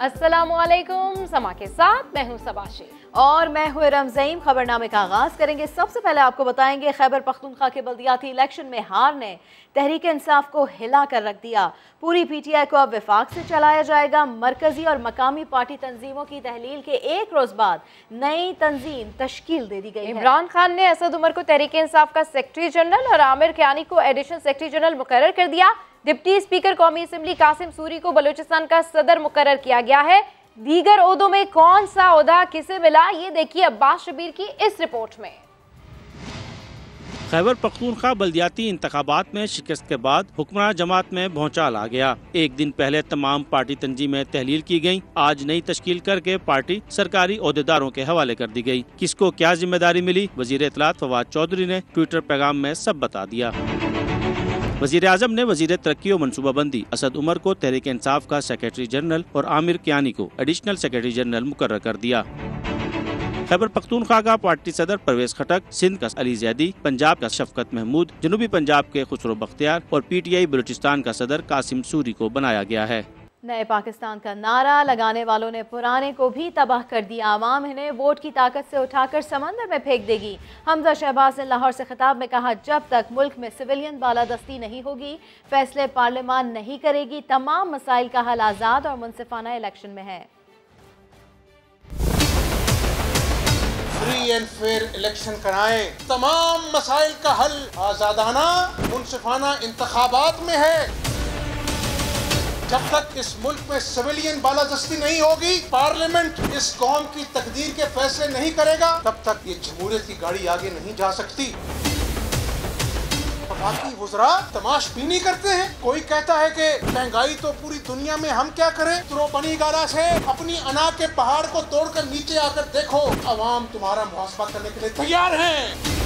अस्सलामुअलैकुम, समा के साथ मैं हूं सबाशी और मैं हूं रमज़ीम। खबरनामे का आगाज करेंगे। सबसे पहले आपको बताएंगे खैबर पख्तूनख्वा के बल्दियाती इलेक्शन में हार ने तहरीक इंसाफ को हिला कर रख दिया। पूरी PTI को अब विफाक से चलाया जाएगा। मरकजी और मकामी पार्टी तंजीमों की तहलील के एक रोज बाद नई तंजीम तश्कील दे दी गई। इमरान खान ने असद उमर को तहरीक इंसाफ का सेक्रेटरी जनरल और आमिर कियानी को एडिशनल सेक्रेटरी जनरल मुकर्रर कर दिया। डिप्टी स्पीकर कौमी असम्बली कासिम सूरी को बलूचिस्तान का सदर मुकर्रर किया गया है। दीगर ओहदों में कौन सा ओहदा किसे मिला, ये देखिए अब्बास शबीर की इस रिपोर्ट में। खैबर पख्तूनख्वा बल्दियाती इंतखाबात में शिकस्त के बाद हुक्मरान जमात में भौचाल आ गया। एक दिन पहले तमाम पार्टी तंजीमें तहलील की गयी। आज नई तश्कील करके पार्टी सरकारी ओहदेदारों के हवाले कर दी गई। किसको क्या जिम्मेदारी मिली, वजीर इत्तलात फवाद चौधरी ने ट्विटर पैगाम में सब बता दिया। वजीर आजम ने वजीर तरक्की और मनसूबाबंदी असद उमर को तहरीक इंसाफ का सेक्रेटरी जनरल और आमिर कियानी को एडिशनल सेक्रेटरी जनरल मुकर्रर कर दिया। खैबर पख्तूनख्वा का पार्टी सदर परवेज खटक, सिंध का अली जैदी, पंजाब का शफकत महमूद, जनूबी पंजाब के खुसरो बख्तियार और PTI बलूचिस्तान का सदर कासिम सूरी को बनाया गया है। नए पाकिस्तान का नारा लगाने वालों ने पुराने को भी तबाह कर दिया। आवाम इन्हें वोट की ताकत से उठाकर समंदर में फेंक देगी। हमजा शहबाज ने लाहौर से खिताब में कहा, जब तक मुल्क में सिविलियन बालादस्ती नहीं होगी, फैसले पार्लियामान नहीं करेगी। तमाम मसाइल का हल आज़ाद और मुनसिफाना इलेक्शन में है। फ्री एंड फेयर इलेक्शन कराएं। तमाम मसाइल का हल आजादाना मुनसिफाना इंतखाबात में है। जब तक इस मुल्क में सिविलियन बालादस्ती नहीं होगी, पार्लियामेंट इस कौम की तकदीर के फैसले नहीं करेगा, तब तक ये जमहूरियत की गाड़ी आगे नहीं जा सकती। बाकी वज़रा तमाशबीनी करते हैं। कोई कहता है कि महंगाई तो पूरी दुनिया में, हम क्या करें। तो बनी गाला से अपनी अना के पहाड़ को तोड़कर नीचे आकर देखो, अवाम तुम्हारा मुहासबा करने के लिए तैयार है।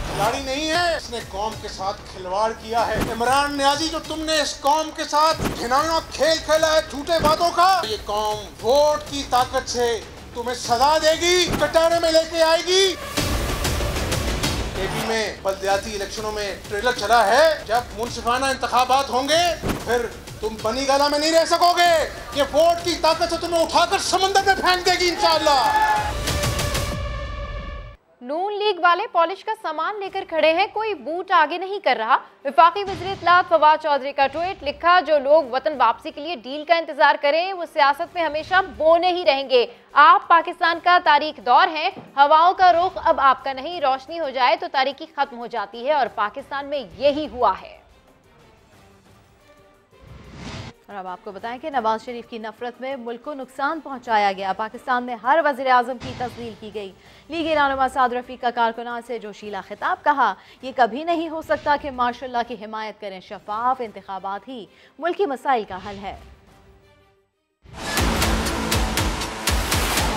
खिलाड़ी नहीं है, इसने कौम के साथ खिलवाड़ किया है। इमरान नियाजी, जो तुमने इस कौम के साथ घिनौना खेल खेला है झूठे वादों का, ये कौम वोट की ताकत से तुम्हें सजा देगी, कटोरे में लेके आएगी। AP में बल्दियाती इलेक्शनों में ट्रेलर चला है, जब मुनसिफाना इंतखाबात होंगे फिर तुम बनी गाला में नहीं रह सकोगे। ये वोट की ताकत से तुम्हें उठाकर समंदर में फेंक देगी इंशाअल्लाह। नून लीग वाले पॉलिश का सामान लेकर खड़े हैं, कोई बूट आगे नहीं कर रहा। विफाकी वज़ीर इत्तलात फवाद चौधरी का ट्वीट लिखा, जो लोग वतन वापसी के लिए डील का इंतजार करें वो सियासत में हमेशा बोने ही रहेंगे। आप पाकिस्तान का तारीख दौर हैं, हवाओं का रुख अब आपका नहीं। रोशनी हो जाए तो तारीकी खत्म हो जाती है और पाकिस्तान में यही हुआ है। और अब आपको बताएं कि नवाज शरीफ की नफरत में मुल्क को नुकसान पहुंचाया गया। पाकिस्तान में हर वज़ीर आज़म की तस्लील की गई। लीगी रहनुमा साद रफ़ीक का कारकुनान से जोशीला खिताब, कहा, ये कभी नहीं हो सकता कि मार्शल लॉ की हिमायत करें। शफाफ इंतखाबात ही मुल्क की मसाइल का हल है।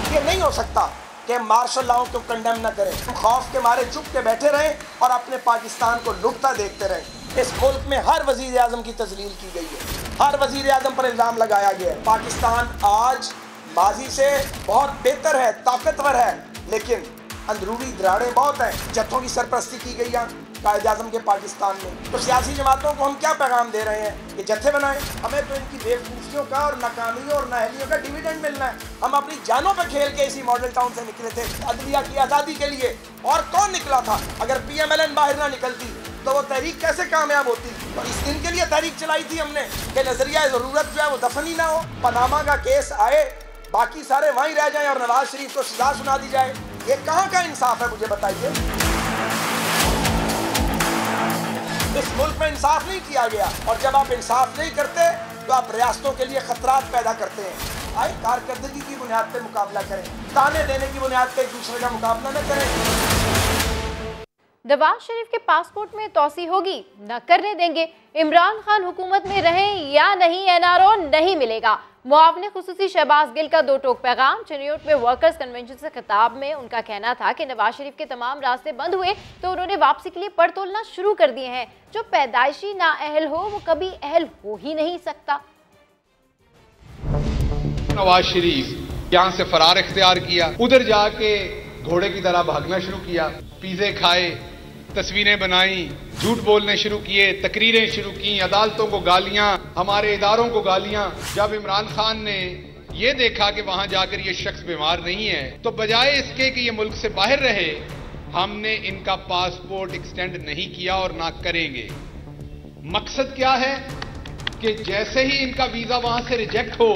ये नहीं हो सकता कि मार्शल लॉ को कंडेम न करें, खौफ के मारे चुप के बैठे रहें और अपने पाकिस्तान को लुटता देखते रहें। इस मुल्क में हर वजीर आजम की तस्लील की गई है, हर वजीर आजम पर इल्ज़ाम लगाया गया है। पाकिस्तान आज माजी से बहुत बेहतर है, ताकतवर है, लेकिन अंदरूनी दरारें बहुत हैं। जत्थों की सरपरस्ती की गई है कायद आज़म के पाकिस्तान में। तो सियासी जमातों को हम क्या पैगाम दे रहे हैं कि जत्थे बनाएं। हमें तो इनकी बेवकूफ़ियों का और नाकामियों और नाअहलियों का डिविडेंड मिलना है। हम अपनी जानों पर खेल के इसी मॉडल टाउन से निकले थे अदलिया की आज़ादी के लिए, और कौन निकला था? अगर PMLN बाहर ना निकलती तो वो तहरीक कैसे कामयाब होती? तो इस दिन के लिए तहरीक चलाई थी हमने कि नजरिया ज़रूरत जो है वो दफन ही ना हो। पनामा का केस आए, बाकी सारे वहीं रह जाएं और नवाज शरीफ को सजा सुना दी जाए। ये कहाँ का इंसाफ है, मुझे बताइए। इस मुल्क में इंसाफ नहीं किया गया, और जब आप इंसाफ नहीं करते तो आप रियासतों के लिए खतरात पैदा करते हैं। आए कारकर्दगी की बुनियाद पर मुकाबला करें, ताने देने की बुनियाद पर एक दूसरे का मुकाबला न करें। नवाज शरीफ के पासपोर्ट में तोसी होगी, न करने देंगे। इमरान खान हुकूमत में रहें या नहीं, NRO नहीं मिलेगा। मुआवने खुसूसी शहबाज गिल का दो टोक पैगाम। चिन्यूट में वर्कर्स कन्वेंशन से खिताब में उनका कहना था कि नवाज शरीफ के तमाम रास्ते बंद हुए तो उन्होंने वापसी के लिए पड़ तोलना शुरू कर दिए हैं। जो पैदाइशी नाअहल हो वो कभी अहल हो ही नहीं सकता। नवाज शरीफ यहाँ से फरार इख्तियार किया, उधर जाके घोड़े की तरह भागना शुरू किया, पिज़्ज़े खाए, तस्वीरें बनाई, झूठ बोलने शुरू किए, तकरीरें शुरू की, अदालतों को गालियां, हमारे इदारों को गालियां। जब इमरान खान ने ये देखा कि वहां जाकर ये शख्स बीमार नहीं है, तो बजाय इसके कि ये मुल्क से बाहर रहे, हमने इनका पासपोर्ट एक्सटेंड नहीं किया और ना करेंगे। मकसद क्या है कि जैसे ही इनका वीजा वहां से रिजेक्ट हो,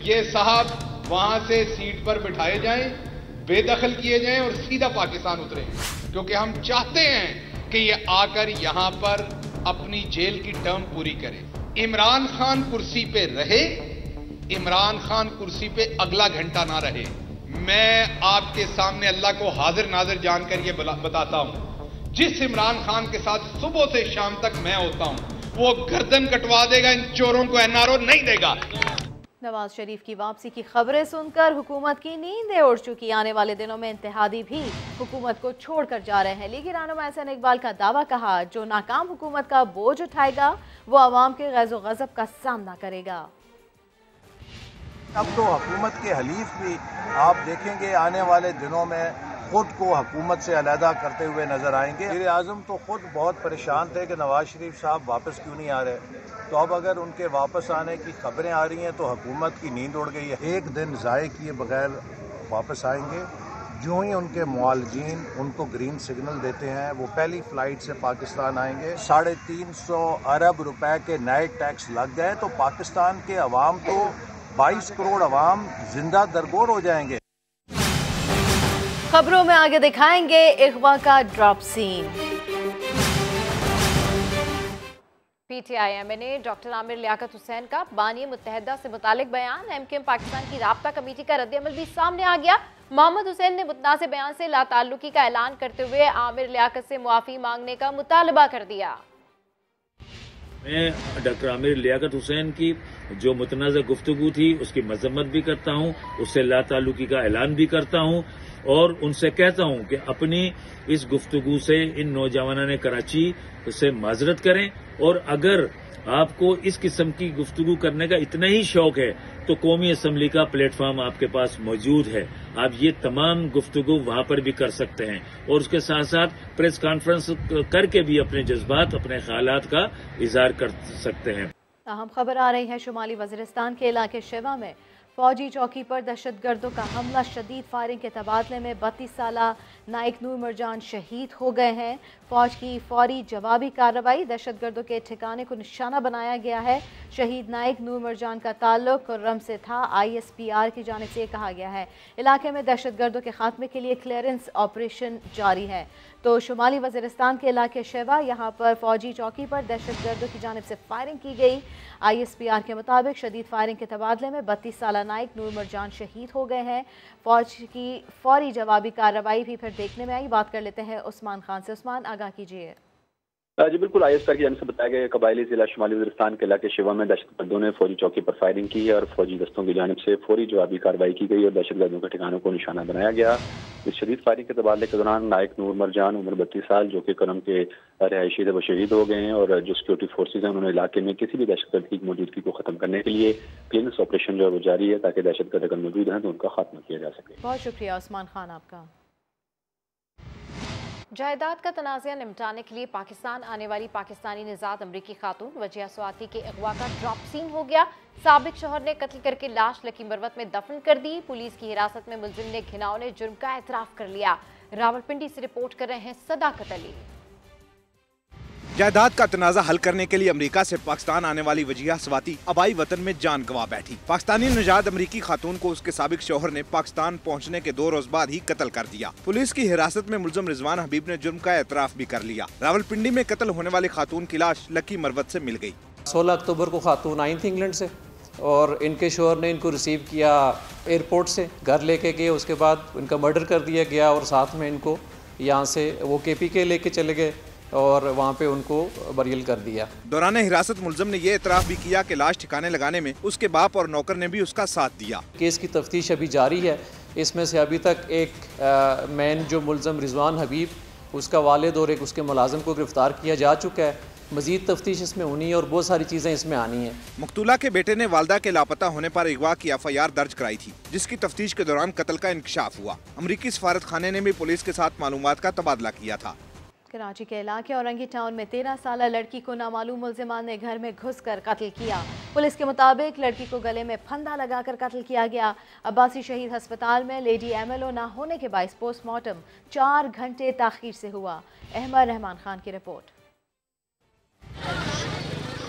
ये साहब वहां से सीट पर बिठाए जाएं, बेदखल किए जाएं और सीधा पाकिस्तान उतरे, क्योंकि हम चाहते हैं कि ये आकर यहां पर अपनी जेल की टर्म पूरी करे। इमरान खान कुर्सी पे रहे, इमरान खान कुर्सी पे अगला घंटा ना रहे। मैं आपके सामने अल्लाह को हाजिर नाजिर जानकर ये बताता हूं, जिस इमरान खान के साथ सुबह से शाम तक मैं होता हूं, वो गर्दन कटवा देगा, इन चोरों को एनआरओ नहीं देगा। नवाज शरीफ की वापसी की खबरें सुनकर हुकूमत की नींदें उड़ चुकी। आने वाले दिनों में इत्तेहादी भी हुकूमत को छोड़कर जा रहे हैं। लीगी रहनुमा एहसन इकबाल का दावा, कहा जो नाकाम हुकूमत का बोझ उठाएगा वो अवाम के गैज़ो गज़ब का सामना करेगा। अब तो हुकूमत के हलीफ भी आप देखेंगे आने वाले दिनों में खुद को हुकूमत से अलहदा करते हुए नजर आएंगे। वज़ीर आज़म तो खुद बहुत परेशान थे कि नवाज शरीफ साहब वापस क्यों नहीं आ रहे, तो अब अगर उनके वापस आने की खबरें आ रही हैं तो हुकूमत की नींद उड़ गई है। एक दिन ज़ाये किए बगैर वापस आएंगे। जो ही उनके मुआलजीन उनको ग्रीन सिग्नल देते हैं, वो पहली फ़्लाइट से पाकिस्तान आएंगे। 350 अरब रुपए के नए टैक्स लग गए तो पाकिस्तान के अवाम तो 22 करोड़ अवाम जिंदा दरगोर हो जाएंगे। खबरों में आगे दिखाएंगे अगवा का ड्रॉप सीन। PTI ने डॉक्टर आमिर लियाकत हुसैन का बानी मुत्तहदा से मुतालिक बयान। MKM पाकिस्तान की राब्ता कमेटी का रद्द-ए-अमल भी सामने आ गया। मोहम्मद हुसैन ने मुतनाज़ बयान से लाताल्लुकी का ऐलान करते हुए आमिर लियाकत से मुआफ़ी मांगने का मुतालबा कर दिया। मैं डॉक्टर आमिर लियाकत हुसैन की जो मुतनाज़ा गुफ्तगू थी उसकी मजम्मत भी करता हूँ, उससे लाताल्लुकी का ऐलान भी करता हूँ और उनसे कहता हूँ कि अपनी इस गुफ्तगू से इन नौजवानों ने कराची से माजरत करें और अगर आपको इस किस्म की गुफ्तगू करने का इतना ही शौक है तो कौमी असम्बली का प्लेटफॉर्म आपके पास मौजूद है। आप ये तमाम गुफ्तगू वहां पर भी कर सकते हैं और उसके साथ साथ प्रेस कॉन्फ्रेंस करके भी अपने जज्बात, अपने ख्यालात का इजहार कर सकते हैं। अहम खबर आ रही है शुमाली वज़ीरिस्तान के इलाके शेवा में फौजी चौकी पर दहशतगर्दों का हमला, शदीद फायरिंग के तबादले में 32 साला नाइक नूर मरजान शहीद हो गए हैं। फौज की फौरी जवाबी कार्रवाई, दहशतगर्दों के ठिकाने को निशाना बनाया गया है। शहीद नाइक नूर मरजान का ताल्लुक कुर्रम से था। ISPR की जानिब से कहा गया है इलाके में दहशतगर्दों के खात्मे के लिए क्लियरेंस ऑपरेशन जारी है। तो शुमाली वज़ीरिस्तान के इलाके शेवा, यहाँ पर फौजी चौकी पर दहशतगर्दों की जानिब से फायरिंग की गई। ISPR के मुताबिक शदीद फायरिंग के तबादले में 32 साला नाइक नूर मरजान शहीद हो गए हैं। फौज की फौरी जवाबी कार्रवाई भी फिर देखने में आई। बात कर लेते हैं उस्मान खान से। उस्मान, आगाह कीजिए। जी बिल्कुल, ISPR की जानिब से बताया गया कबायली जिला शुमाली वज़ीरिस्तान के इलाके शिवा में दहशतगर्दों ने फौजी चौकी पर फायरिंग की है और फौजी दस्तों की जानिब से फौरी जवाबी कार्रवाई की गई और दहशतगर्दों के ठिकानों को निशाना बनाया गया। इस शदीद फायरिंग के तबादले के दौरान नाइक नूर मरजान उम्र 32 साल जो कि करम के रिहायशी थे वो शहीद हो गए हैं और जो सिक्योरिटी फोर्सेज हैं उन्होंने इलाके में किसी भी दहशतगर्द की मौजूदगी को खत्म करने के लिए क्लीनेस ऑपरेशन जो है वो जारी है ताकि दहशतगर्द अगर मौजूद हैं तो उनका खात्मा किया जा सके। बहुत शुक्रिया उस्मान खान आपका। जायदाद का तनाज़ा निपटाने के लिए पाकिस्तान आने वाली पाकिस्तानी निजात अमरीकी खातून वजिया स्वाति के अगवा का ड्रॉप सीन हो गया। साबिक शौहर ने कत्ल करके लाश लकी मरवत में दफन कर दी। पुलिस की हिरासत में मुलजिम ने घिनौने जुर्म का एतराफ़ कर लिया। रावलपिंडी से रिपोर्ट कर रहे हैं सदाकत अली। जायदाद का तनाज़ा हल करने के लिए अमेरिका से पाकिस्तान आने वाली वजिया स्वाति आबाई वतन में जान गंवा बैठी। पाकिस्तानी निजात अमरीकी खातून को उसके साबिक शौहर ने पाकिस्तान पहुंचने के 2 रोज बाद ही कत्ल कर दिया। पुलिस की हिरासत में मुलजिम रिजवान हबीब ने जुर्म का एतराफ़ भी कर लिया। रावलपिंडी में कत्ल होने वाली खातून की लाश लकी मरवत से मिल गई। 16 अक्टूबर को खातून आई थी इंग्लैंड से और इनके शौहर ने इनको रिसीव किया एयरपोर्ट से, घर लेके गए। उसके बाद इनका मर्डर कर दिया गया और साथ में इनको यहाँ से वो KPK लेके चले गए और वहाँ पे उनको बरियल कर दिया। दौरान हिरासत मुलजिम ने ये इतराफ़ भी किया कि लाश ठिकाने लगाने में उसके बाप और नौकर ने भी उसका साथ दिया। केस की तफ्तीश अभी जारी है। इसमें से अभी तक एक मेन जो मुलजिम रिजवान हबीब, उसका वालिद और एक उसके मुलाजिम को गिरफ्तार किया जा चुका है। मजीद तफ्तीश इसमें होनी है और बहुत सारी चीज़ें इसमें आनी है। मकतूला के बेटे ने वालदा के लापता होने पर अगवा की FIR दर्ज कराई थी, जिसकी तफ्तीश के दौरान कत्ल का इंकशाफ हुआ। अमरीकी सफारत खाने ने भी पुलिस के साथ मालूमात का तबादला किया था। कराची के इलाके औरंगी टाउन में 13 साला लड़की को नामालूम मुल्जिमान ने घर में घुसकर कत्ल किया। पुलिस के मुताबिक लड़की को गले में फंदा लगाकर कत्ल किया गया। अब्बासी शहीद अस्पताल में लेडी एमएलओ ना होने के बायस पोस्टमार्टम 4 घंटे ताखीर से हुआ। अहमद रहमान खान की रिपोर्ट।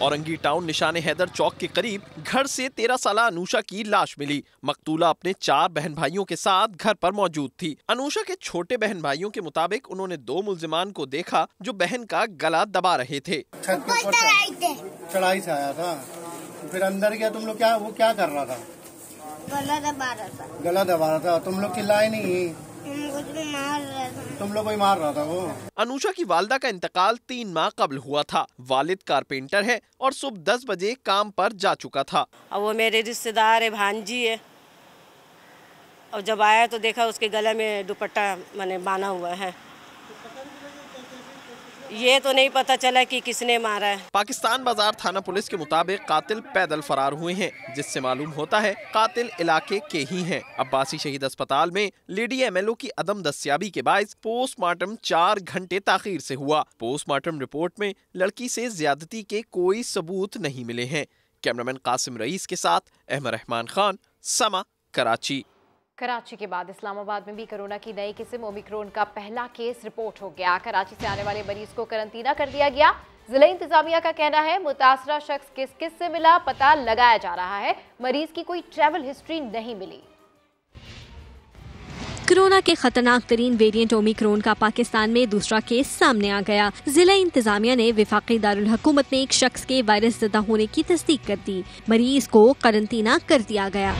औरंगी टाउन निशाने हैदर चौक के करीब घर से 13 साला अनुषा की लाश मिली। मकतूला अपने 4 बहन भाइयों के साथ घर पर मौजूद थी। अनुषा के छोटे बहन भाइयों के मुताबिक उन्होंने 2 मुल्जिमान को देखा जो बहन का गला दबा रहे थे। छत के ऊपर चढ़ाई से आया था, फिर अंदर गया। तुम लोग वो क्या कर रहा था? गला दबा रहा था। गला दबा रहा था। तुम लोग चिल्लाए नहीं? तुम लोग कोई मार रहा था वो। अनुषा की वालिदा का इंतकाल 3 माह कबल हुआ था। वालिद कारपेंटर है और सुबह 10 बजे काम पर जा चुका था। अब वो मेरे रिश्तेदार है, भांजी है, और जब आया तो देखा उसके गले में दुपट्टा मैंने बांधा हुआ है। ये तो नहीं पता चला कि किसने मारा है। पाकिस्तान बाजार थाना पुलिस के मुताबिक कातिल पैदल फरार हुए हैं, जिससे मालूम होता है कातिल इलाके के ही हैं। अब्बासी शहीद अस्पताल में लेडी एमएलओ की अदम दस्याबी के बायस पोस्टमार्टम 4 घंटे ताखीर से हुआ। पोस्टमार्टम रिपोर्ट में लड़की से ज्यादती के कोई सबूत नहीं मिले हैं। कैमरामैन कासिम रईस के साथ अहमद रहमान खान, समा, कराची। कराची के बाद इस्लामाबाद में भी कोरोना की नई किस्म ओमिक्रॉन का पहला केस रिपोर्ट हो गया। कराची से आने वाले मरीज को करंटीना कर दिया गया। जिला इंतजामिया का कहना है मुतासरा शख्स किस किस से मिला पता लगाया जा रहा है। मरीज की कोई ट्रैवल हिस्ट्री नहीं मिली। कोरोना के खतरनाक तरीन वेरिएंट ओमिक्रॉन का पाकिस्तान में दूसरा केस सामने आ गया। जिला इंतजामिया ने विफाकी दारुल हुकूमत में एक शख्स के वायरस ज़दा होने की तस्दीक कर दी। मरीज को करंटीना कर दिया गया।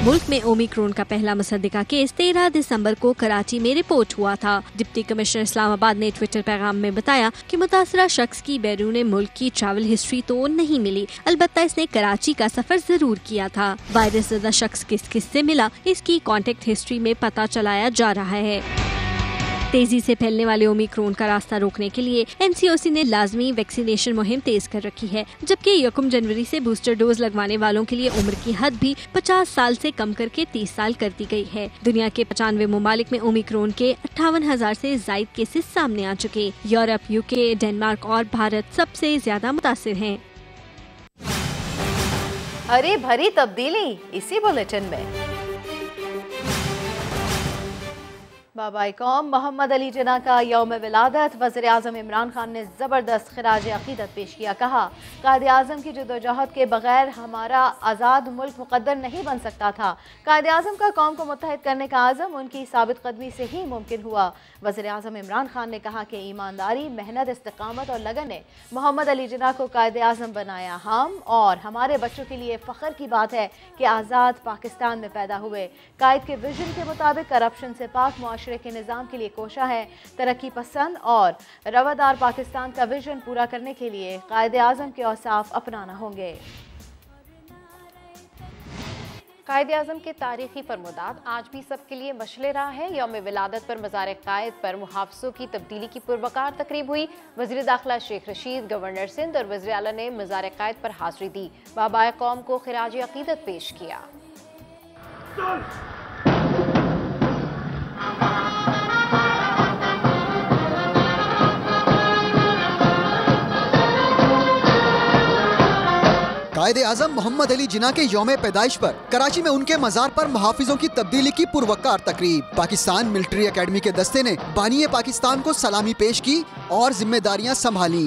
मुल्क में ओमिक्रॉन का पहला मुसद्दिका केस 13 दिसंबर को कराची में रिपोर्ट हुआ था। डिप्टी कमिश्नर इस्लामाबाद ने ट्विटर पैगाम में बताया कि मुतासरा शख्स की बैरून मुल्क की ट्रैवल हिस्ट्री तो नहीं मिली, अलबत्ता इसने कराची का सफर जरूर किया था। वायरस ज़दा शख्स किस किस से मिला इसकी कॉन्टेक्ट हिस्ट्री में पता चलाया जा रहा है। तेजी से फैलने वाले ओमिक्रॉन का रास्ता रोकने के लिए एनसीओसी ने लाजमी वैक्सीनेशन मुहिम तेज कर रखी है, जबकि 1 जनवरी से बूस्टर डोज लगवाने वालों के लिए उम्र की हद भी 50 साल से कम करके 30 साल कर दी गई है। दुनिया के 95 ममालिक में ओमिक्रॉन के 58,000 से जायद केसेस सामने आ चुके। यूरोप, यूके, डेनमार्क और भारत सबसे ज्यादा मुतासिर हैं। हरी भरी तब्दीली इसी बुलेटिन में। बाबाए कौम मोहम्मद अली जिन्ना का यौम विलादत वज़ीर आज़म इमरान खान ने ज़बरदस्त खिराज अक़ीदत पेश किया। कहा कायदे आज़म की जद्दोजहद के बगैर हमारा आज़ाद मुल्क मुक़द्दर नहीं बन सकता था। कायदे आज़म का कौम को मुत्तहिद करने का आज़म उनकी साबित कदमी से ही मुमकिन हुआ। वज़ीर आज़म इमरान खान ने कहा कि ईमानदारी, मेहनत, इस्तिक़ामत और लगन ने मोहम्मद अली जिन्ना को कायदे आज़म बनाया। हम और हमारे बच्चों के लिए फ़ख्र की बात है कि आज़ाद पाकिस्तान में पैदा हुए। कायद के विजन के मुताबिक करप्शन से पाक मुआशरे के निज़ाम के लिए कोशा है। तरक्की पसंद और रवादार पाकिस्तान का विजन पूरा करने के लिए कायदे आज़म के औसाफ अपनाना होंगे। कायदे आज़म के तारीखी फरमोदात आज भी सबके लिए मशले रहा है। यौम विलादत पर मज़ार कायद पर मुहाफ़िज़ों की तब्दीली की पुरवकार तकरीब हुई। वज़ीर दाखिला शेख रशीद, गवर्नर सिंध और वज़ीर आला ने मज़ार कायद पर हाज़िरी दी। बाबाए कौम को खिराज अक़ीदत पेश किया। कायदे आज़म मोहम्मद अली जिन्ना के यौम पैदाइश पर कराची में उनके मज़ार पर मुहाफ़िज़ों की तब्दीली की पुरवकार तकरीब। पाकिस्तान मिलिट्री एकेडमी के दस्ते ने बानिए पाकिस्तान को सलामी पेश की और जिम्मेदारियां संभाली।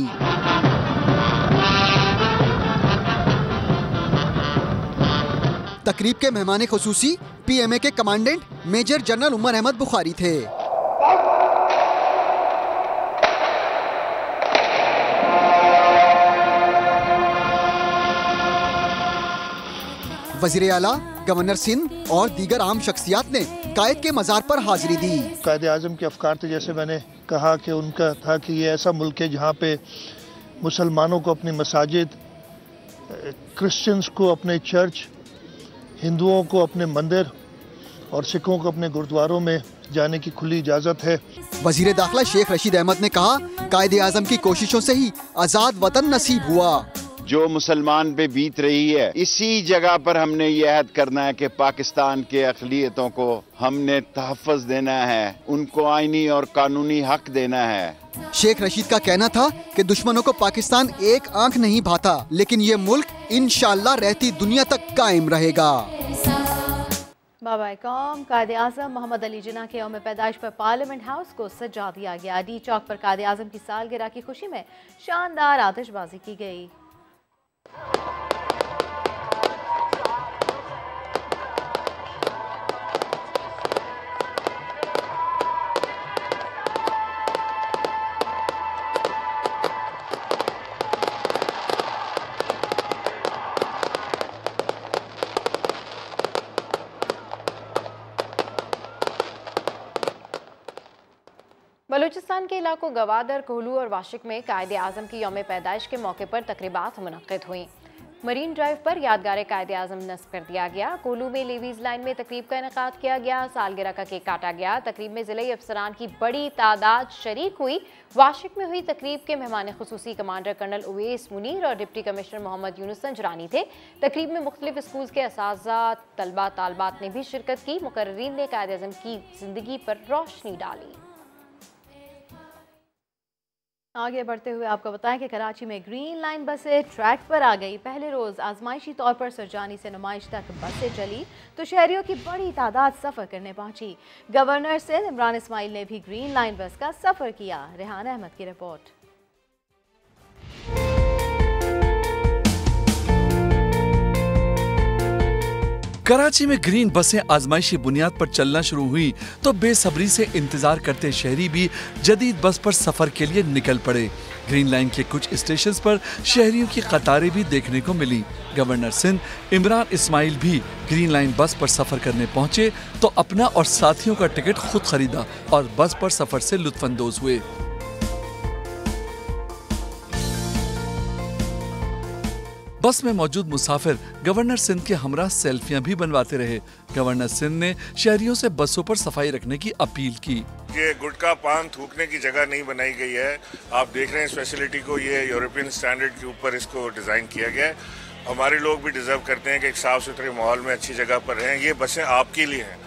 तकरीब के मेहमान खुसूसी PMA के commandant major general Umar Ahmad Bukhari थे। वज़ीर आला, गवर्नर सिंध और दीगर आम शख्सियात ने कायद के मज़ार पर हाजिरी दी। कायदे आज़म के अफकार थे, जैसे मैंने कहा कि उनका था कि ये ऐसा मुल्क है जहाँ पे मुसलमानों को अपनी मसाजिद, क्रिश्चियंस को अपने चर्च, हिंदुओं को अपने मंदिर और सिखों को अपने गुरुद्वारों में जाने की खुली इजाज़त है। वज़ीर दाखिला शेख रशीद अहमद ने कहा कायदे आज़म की कोशिशों से ही आज़ाद वतन नसीब हुआ। जो मुसलमान पे बीत रही है, इसी जगह पर हमने ये अहद करना है कि पाकिस्तान के अक़लियतों को हमने तहफ़्फ़ुज़ देना है, उनको आईनी और कानूनी हक देना है। शेख रशीद का कहना था कि दुश्मनों को पाकिस्तान एक आंख नहीं भाता, लेकिन ये मुल्क इंशाअल्लाह रहती दुनिया तक कायम रहेगा। बाबा कौम कायदे आज़म मोहम्मद अली जिन्ना के यौम पैदाइश पर पार्लियामेंट हाउस को सजा दिया गया। डी चौक पर कायदे आज़म की सालगिरह की खुशी में शानदार आतिशबाजी की गई। बलूचिस्तान के इलाकों गवादर, कोहलू और वाशिक में कायदे आज़म की यौम पैदाइश के मौके पर तकरीबात मुनक़्क़िद हुई। मरीन ड्राइव पर यादगार कायदे आज़म नस्ब कर दिया गया। कोहलू में लेवीज़ लाइन में तकरीब का इनेकाद किया गया। सालगिरह का केक काटा गया। तकरीब में ज़िले अफसरान की बड़ी तादाद शरीक हुई। वाशिक में हुई तकरीब के मेहमान खुसूसी कमांडर कर्नल उवैस मुनीर और डिप्टी कमिश्नर मोहम्मद यूनुस संजरानी थे। तकरीब में मुख्तलिफ स्कूल के असातिज़ा, तलबा तालबात ने भी शिरकत की। मुकर्रीन ने कायदे आज़म की ज़िंदगी पर रोशनी डाली। आगे बढ़ते हुए आपको बताएं कि कराची में ग्रीन लाइन बसें ट्रैक पर आ गई। पहले रोज़ आजमाइशी तौर पर सुरजानी से नुमाइश तक बसें चली तो शहरियों की बड़ी तादाद सफ़र करने पहुंची। गवर्नर सिंध इमरान इस्माइल ने भी ग्रीन लाइन बस का सफ़र किया। रेहान अहमद की रिपोर्ट। कराची में ग्रीन बसें आजमाइशी बुनियाद पर चलना शुरू हुई तो बेसब्री से इंतजार करते शहरी भी जदीद बस पर सफर के लिए निकल पड़े। ग्रीन लाइन के कुछ स्टेशंस पर शहरियों की कतारें भी देखने को मिली। गवर्नर सिंध इमरान इस्माइल भी ग्रीन लाइन बस पर सफर करने पहुंचे तो अपना और साथियों का टिकट खुद खरीदा और बस पर सफर से लुत्फानंदोज हुए। बस में मौजूद मुसाफिर गवर्नर सिंध के हमरा सेल्फियां भी बनवाते रहे। गवर्नर सिंध ने शहरियों से बसों पर सफाई रखने की अपील की। ये गुटखा पान थूकने की जगह नहीं बनाई गई है। आप देख रहे हैं इस फैसिलिटी को, ये यूरोपियन स्टैंडर्ड के ऊपर इसको डिज़ाइन किया गया है। हमारे लोग भी डिजर्व करते हैं कि एक साफ सुथरे माहौल में अच्छी जगह पर रहें। ये बसें आपके लिए हैं।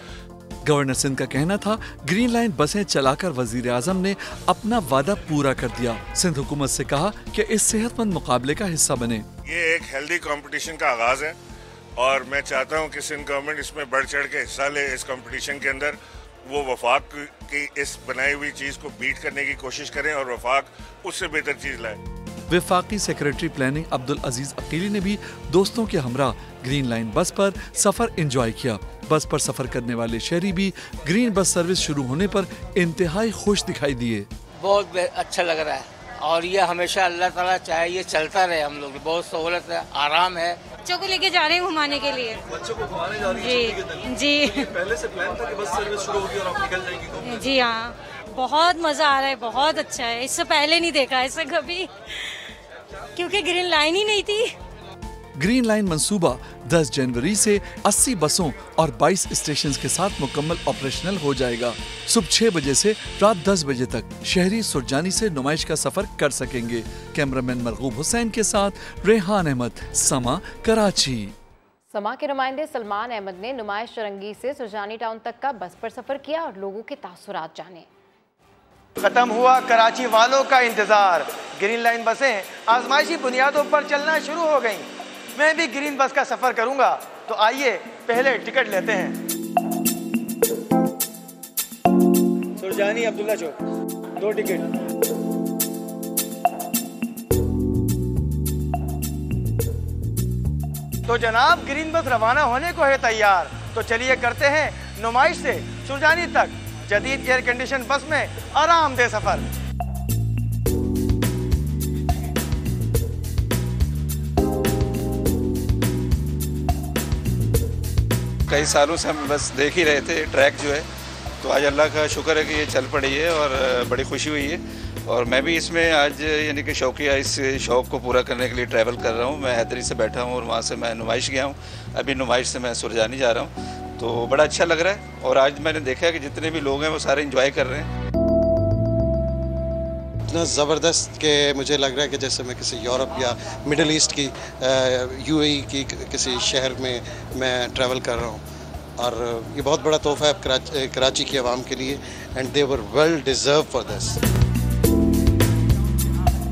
गवर्नर सिंध का कहना था ग्रीन लाइन बसें चलाकर वजीर आजम ने अपना वादा पूरा कर दिया। सिंध हुकूमत से कहा कि इस सेहतमंद मुकाबले का हिस्सा बने। ये एक हेल्दी कंपटीशन का आगाज है और मैं चाहता हूं कि सिंध गवर्नमेंट इसमें बढ़ चढ़ के हिस्सा ले। इस कंपटीशन के अंदर वो वफाक की इस बनाई हुई चीज को बीट करने की कोशिश करें और वफाक उससे बेहतर चीज लाए। वफाकी सेक्रेटरी प्लानिंग अब्दुल अजीज अकीली ने भी दोस्तों के हमरा ग्रीन लाइन बस पर सफर एंजॉय किया। बस पर सफर करने वाले शहरी भी ग्रीन बस सर्विस शुरू होने पर इंतहाई खुश दिखाई दिए। बहुत अच्छा लग रहा है और ये हमेशा अल्लाह ताला चाहे ये चलता रहे। हम लोग बहुत सहूलत है, आराम है। बच्चों को लेके जा रहे हैं घुमाने के लिए। बच्चों को घुमाने जा रही हैं जी। पहले से प्लान था कि बस सर्विस शुरू होगी और आप निकल जाएंगी? जी हाँ, बहुत मजा आ रहा है, बहुत अच्छा है। इससे पहले नहीं देखा ऐसा कभी, क्योंकि ग्रीन लाइन ही नहीं थी। ग्रीन लाइन मंसूबा 10 जनवरी से 80 बसों और 22 स्टेशन के साथ मुकम्मल ऑपरेशनल हो जाएगा। सुबह 6 बजे से रात 10 बजे तक शहरी सुरजानी से नुमाइश का सफर कर सकेंगे। कैमरामैन मरगूब हुसैन के साथ रेहान अहमद, समा, कराची। समा के नुमाइंदे सलमान अहमद ने नुमाइश चरंगी से सुरजानी टाउन तक का बस पर सफर किया और लोगों के तासुरात जाने। खत्म हुआ कराची वालों का इंतजार। ग्रीन लाइन बसें आजमाइशी बुनियादों पर चलना शुरू हो गईं। मैं भी ग्रीन बस का सफर करूंगा, तो आइए पहले टिकट लेते हैं। सुरजानी अब्दुल्ला चौक, 2 टिकट। तो जनाब ग्रीन बस रवाना होने को है तैयार। तो चलिए करते हैं नुमाइश से सुरजानी तक जदीद एयर कंडीशन बस में आरामदेह सफर। कई सालों से हम बस देख ही रहे थे ट्रैक जो है, तो आज अल्लाह का शुक्र है कि ये चल पड़ी है और बड़ी खुशी हुई है। और मैं भी इसमें आज यानी कि शौकिया इस शौक़ को पूरा करने के लिए ट्रैवल कर रहा हूँ। मैं हैदरी से बैठा हूँ और वहाँ से मैं नुमाइश गया हूँ। अभी नुमाइश से मैं सुरजानी जा रहा हूँ, तो बड़ा अच्छा लग रहा है। और आज मैंने देखा कि जितने भी लोग हैं वो सारे इंजॉय कर रहे हैं। इतना ज़बरदस्त कि मुझे लग रहा है कि जैसे मैं किसी यूरोप या मिडल ईस्ट की UAE की किसी शहर में मैं ट्रैवल कर रहा हूँ। और ये बहुत बड़ा तोहफ़ा है कराची की आवाम के लिए, and they were well deserve for this.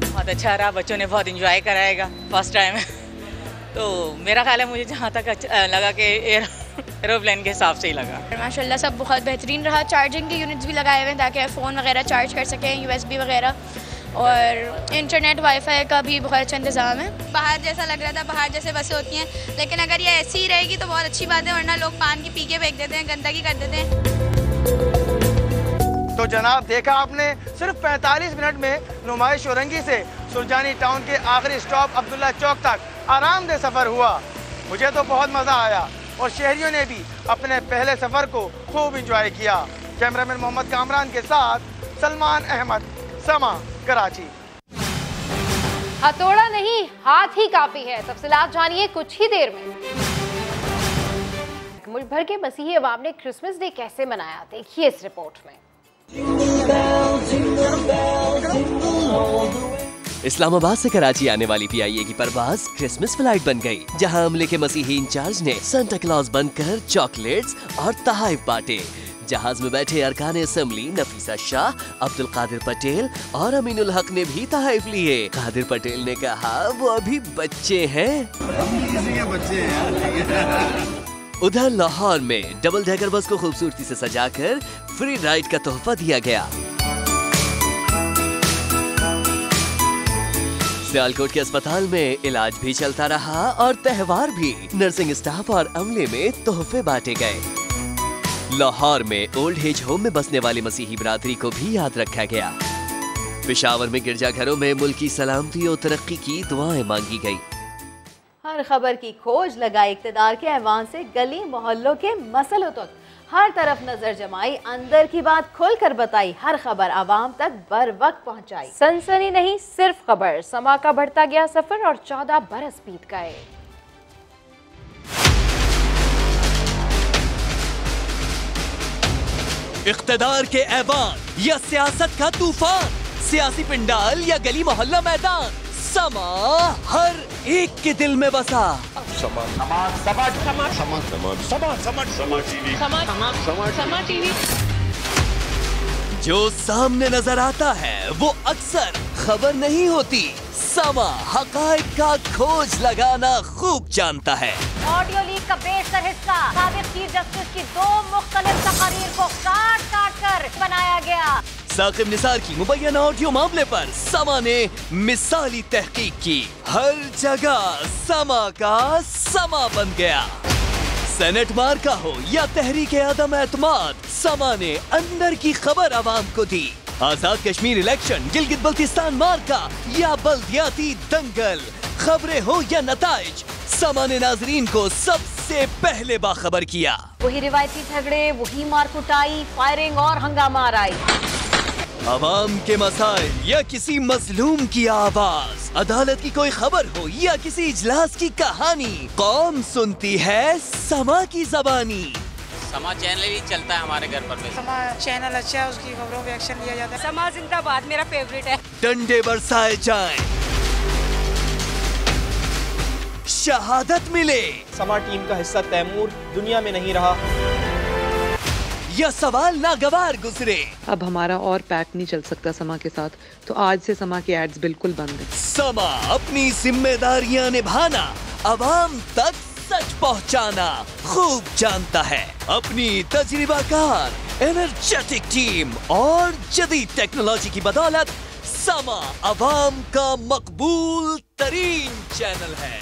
बहुत अच्छा रहा, बच्चों ने बहुत इंजॉय कराएगा, फर्स्ट टाइम है। तो मेरा ख्याल है, मुझे जहाँ तक लगा कि एरोप्लेन के हिसाब से ही लगा। माशाल्लाह सब बहुत बेहतरीन रहा। चार्जिंग के यूनिट्स भी लगाए हुए हैं ताकि फ़ोन वगैरह चार्ज कर सकें, USB वगैरह, और इंटरनेट वाईफाई का भी बहुत अच्छा इंतज़ाम है। बाहर जैसा लग रहा था, बाहर जैसे बसें होती हैं, लेकिन अगर ये ऐसी ही रहेगी तो बहुत अच्छी बात है, वरना लोग पान की पी के फेंक देते हैं, गंदगी कर देते हैं। तो जनाब, देखा आपने, सिर्फ 45 मिनट में नुमाइश औरंगी से सुरजानी टाउन के आखिरी स्टॉप अब्दुल्ला चौक तक आरामदेह सफ़र हुआ। मुझे तो बहुत मज़ा आया और शहरियों ने भी अपने पहले सफ़र को खूब इंजॉय किया। कैमरामैन मोहम्मद कामरान के साथ सलमान अहमद, समा, कराची। हथौड़ा नहीं, हाथ ही काफी है। तफसीलात जानिए कुछ ही देर में। मुल्क भर के मसीही अवाम ने क्रिसमस डे कैसे मनाया, देखिए इस रिपोर्ट में। इस्लामाबाद से कराची आने वाली PIA की परवाज क्रिसमस फ्लाइट बन गई, जहां अमले के मसीही इंचार्ज ने सांता क्लॉज बनकर चॉकलेट्स और तहाइफ बांटे। जहाज में बैठे अरकान असेंबली नफीसा शाह, अब्दुल कादिर पटेल और अमीनुल हक ने भी तहाइफ लिए। कादिर पटेल ने कहा वो अभी बच्चे हैं। उधर लाहौर में डबल डेकर बस को खूबसूरती से सजाकर फ्री राइड का तोहफा दिया गया। सियालकोट के अस्पताल में इलाज भी चलता रहा और त्योहार भी। नर्सिंग स्टाफ और अमले में तोहफे बांटे गए। लाहौर में ओल्ड एज होम में बसने वाली मसीही बिरादरी को भी याद रखा गया। पेशावर में गिरजाघरों में मुल्क की सलामती और तरक्की की दुआएं मांगी गई। हर खबर की खोज लगाई इक़्तिदार के ऐवान से गली मोहल्लों के मसलों तक, हर तरफ नजर जमाई, अंदर की बात खोल कर बताई, हर खबर आवाम तक बर वक्त पहुंचाई। सनसनी नहीं, सिर्फ खबर। समा का बढ़ता गया सफर और 14 बरस बीत गए। इक़्तिदार के ऐवान या सियासत का तूफान, सियासी पिंडाल या गली मोहल्ला मैदान, समा हर एक के दिल में बसा। समा टीवी। जो सामने नजर आता है वो अक्सर खबर नहीं होती। समा हकाइक का खोज लगाना खूब जानता है। ऑडियो लीक का बेशतर हिस्सा साबिक चीफ जस्टिस की 2 मुख्तलिफ तकरीर को काट काट कर बनाया गया। साकिब निसार की मुबैना ऑडियो मामले पर समा ने मिसाली तहकीक की। हर जगह समा का समा बन गया। सेनेट मार्का हो या तहरीक आदम एतमाद, समा ने अंदर की खबर आवाम को दी। आजाद कश्मीर इलेक्शन, गिलगित बल्तिस्तान मार्का या बल्दियाती दंगल, खबरें हो या नताइज, समा ने नाजरीन को सबसे पहले बाखबर किया। वही रिवायती झगड़े, वही मारकुटाई, फायरिंग और हंगामा आराई। आवाम के मसाइल या किसी मजलूम की आवाज, अदालत की कोई खबर हो या किसी इजलास की कहानी, कौम सुनती है समा की जबानी। समा चैनल ही चलता है हमारे घर पर। समा चैनल अच्छा है, उसकी खबरों पे एक्शन लिया जाता है। समा जिंदाबाद मेरा फेवरेट है। डंडे बरसाए जाएं, शहादत मिले। समा टीम का हिस्सा तैमूर दुनिया में नहीं रहा या सवाल नागवार गुजरे। अब हमारा और पैक नहीं चल सकता समा के साथ, तो आज से समा के एड्स बिल्कुल बंद है। समा अपनी जिम्मेदारियां निभाना, आवाम तक सच पहुंचाना खूब जानता है। अपनी तजुर्बाकार एनर्जेटिक टीम और जदीद टेक्नोलॉजी की बदौलत समा आवाम का मकबूल तरीन चैनल है।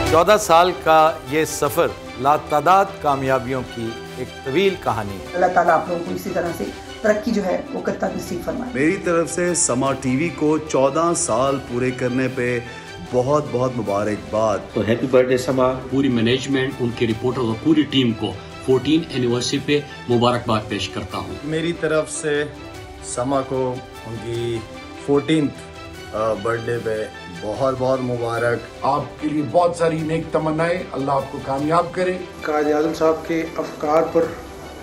14 साल का ये सफ़र लातादाद कामयाबियों की एक तवील कहानी है। अल्लाह ताला आप लोगों को इसी तरह से तरक्की जो है वो करता नसीब फरमाए। मेरी तरफ से समा टीवी को 14 साल पूरे करने पे बहुत बहुत मुबारकबाद। तो हैप्पी बर्थडे समा। पूरी मैनेजमेंट, उनके रिपोर्टर और पूरी टीम को 14 एनिवर्सरी पे मुबारकबाद पेश करता हूँ। मेरी तरफ से समा को उनकी 14th बर्थडे पे बहुत बहुत मुबारक। आपके लिए बहुत सारी नेक तमन्नाएं, अल्लाह आपको कामयाब करे। कायद आज़म साहब के अफकार पर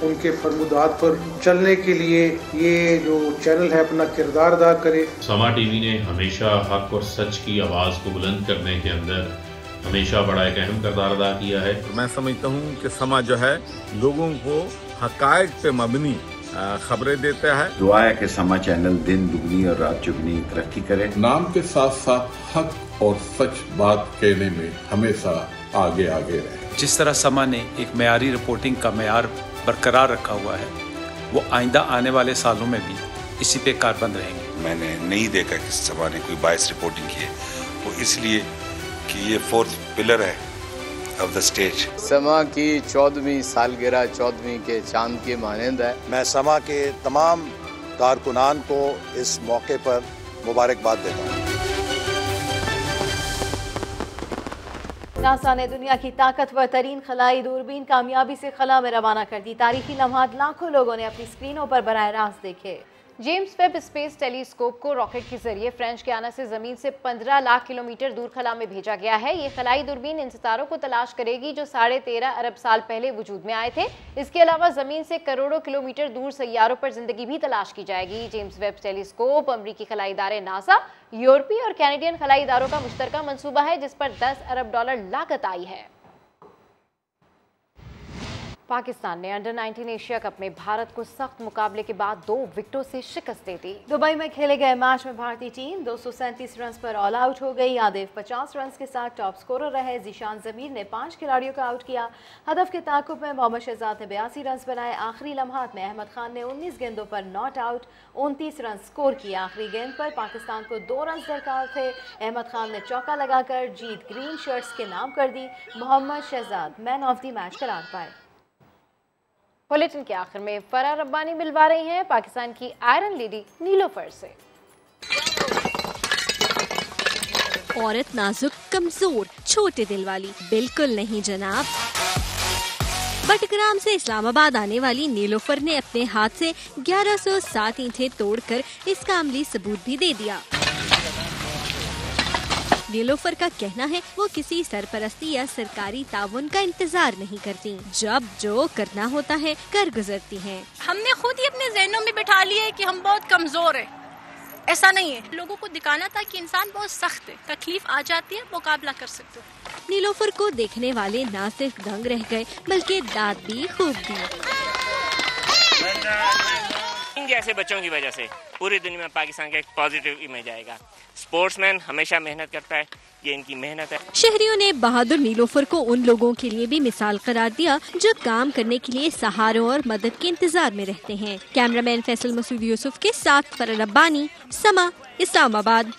उनके फरमुदात पर चलने के लिए ये जो चैनल है अपना किरदार अदा करे। समा टीवी ने हमेशा हक और सच की आवाज़ को बुलंद करने के अंदर हमेशा बड़ा एक अहम किरदार अदा किया है। मैं समझता हूँ कि समा जो है लोगों को हकायक पे मबनी खबरें देता है। दुआ है कि समा चैनल दिन दुगनी और रात चुगनी तरक्की करे। नाम के साथ साथ हक और सच बात कहने में हमेशा आगे रहे। जिस तरह समा ने एक मेयारी रिपोर्टिंग का मेयार बरकरार रखा हुआ है, वो आइंदा आने वाले सालों में भी इसी पे कारबंद रहेंगे। मैंने नहीं देखा कि समा ने कोई बायस रिपोर्टिंग की है, वो इसलिए कि ये फोर्थ पिलर है ऑफ द स्टेज। समा की 14वीं सालगिरह 14वीं के चांद के मानंद है। मैं समा के तमाम कारकुनान को इस मौके पर मुबारकबाद देता हूँ। नासा ने दुनिया की ताकतवर तरीन खलाई दूरबीन कामयाबी से खला में रवाना कर दी। तारीखी लम्हात लाखों लोगों ने अपनी स्क्रीनों पर बराह रास्त देखे। जेम्स वेब स्पेस टेलीस्कोप को रॉकेट के जरिए फ्रेंच गियाना से जमीन से 15 लाख किलोमीटर दूर खला में भेजा गया है। ये खलाई दूरबीन इन सितारों को तलाश करेगी जो 13.5 अरब साल पहले वजूद में आए थे। इसके अलावा जमीन से करोड़ों किलोमीटर दूर सैयारों पर जिंदगी भी तलाश की जाएगी। जेम्स वेब टेलीस्कोप अमरीकी खलाई इदारे नासा, यूरोपीय और कैनेडियन खलाई इदारों का मुश्तरका मंसूबा है जिस पर $10 अरब लागत आई है। पाकिस्तान ने अंडर 19 एशिया कप में भारत को सख्त मुकाबले के बाद 2 विकेटों से शिकस्त दे दी। दुबई में खेले गए मैच में भारतीय टीम 237 रन पर ऑल आउट हो गई। यादेव 50 रन के साथ टॉप स्कोरर रहे। जीशान जमीर ने 5 खिलाड़ियों को आउट किया। हदफ के ताकुब में मोहम्मद शहजाद ने 82 रन बनाए। आखिरी लम्हात में अहमद खान ने 19 गेंदों पर नॉट आउट 29 रन स्कोर किए। आखिरी गेंद पर पाकिस्तान को 2 रन दरकार थे। अहमद खान ने चौका लगाकर जीत ग्रीन शर्ट्स के नाम कर दी। Mohammad Shahzad man of the match करार पाए। बुलेटिन के आखिर में फरा रब्बानी मिलवा रही हैं पाकिस्तान की आयरन लेडी नीलोफर से। औरत नाजुक, कमजोर, छोटे दिल वाली बिल्कुल नहीं जनाब। बटग्राम से इस्लामाबाद आने वाली नीलोफर ने अपने हाथ से 1107 ईंटें तोड़कर इसका अमली सबूत भी दे दिया। नीलोफर का कहना है वो किसी सरपरस्ती या सरकारी ताउन का इंतजार नहीं करती, जब जो करना होता है कर गुजरती हैं। हमने खुद ही अपने ज़हनों में बिठा लिया है कि हम बहुत कमजोर हैं। ऐसा नहीं है, लोगों को दिखाना था कि इंसान बहुत सख्त है, तकलीफ आ जाती है मुकाबला कर सकते हो। नीलोफर को देखने वाले न सिर्फ दंग रह गए बल्कि दाद भी खूब दी। इन जैसे बच्चों की वजह से पूरी दुनिया में पाकिस्तान का एक पॉजिटिव इमेज आएगा। स्पोर्ट्समैन हमेशा मेहनत करता है, ये इनकी मेहनत है। शहरियों ने बहादुर नीलोफर को उन लोगों के लिए भी मिसाल करार दिया जो काम करने के लिए सहारों और मदद के इंतजार में रहते हैं। कैमरामैन फैसल मसूद यूसुफ के साथ फरा रब्बानी, समा, इस्लामाबाद।